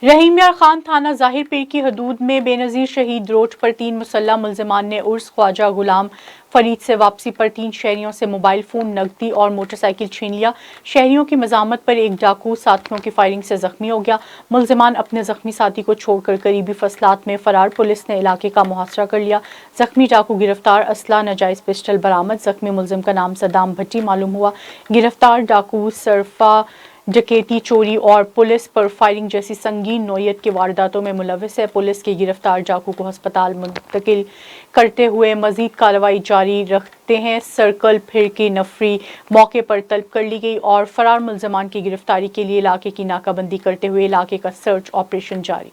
رحیم یار خان تھانہ ظاہر پیر کی حدود میں بے نظیر شہید روڈ پر 3 مسلح ملزمان نے عرس خواجہ غلام فرید سے واپسی پر 3 شہریوں سے موبائل فون، نقدی اور موٹر سائیکل چھین لیا۔ شہریوں کی مزاحمت پر ایک ڈاکو ساتھیوں کی فائرنگ سے زخمی ہو گیا۔ ملزمان اپنے زخمی ساتھی کو چھوڑ کر قریبی فصلات میں فرار۔ پولیس نے علاقے کا محاصرہ کر لیا۔ زخمی ڈاکو گرفتار، اسلحہ ناجائز پسٹل برآمد۔ زخمی ملزم کا نام صدام بھٹی معلوم ہوا۔ گرفتار ڈاکو سرقہ، ڈکیتی، چوری اور پولیس پر فائرنگ جیسی سنگین نوعیت کی وارداتوں میں ملوث ہے۔ پولیس کے گرفتار ڈاکو کو ہسپتال منتقل کرتے ہوئے مزید کارروائی جاری رکھتے ہیں۔ سرکل پھر کی نفری موقع پر طلب کر لی گئی اور فرار ملزمان کی گرفتاری کے لیے علاقے کی ناکہ بندی کرتے ہوئے علاقے کا سرچ آپریشن جاری۔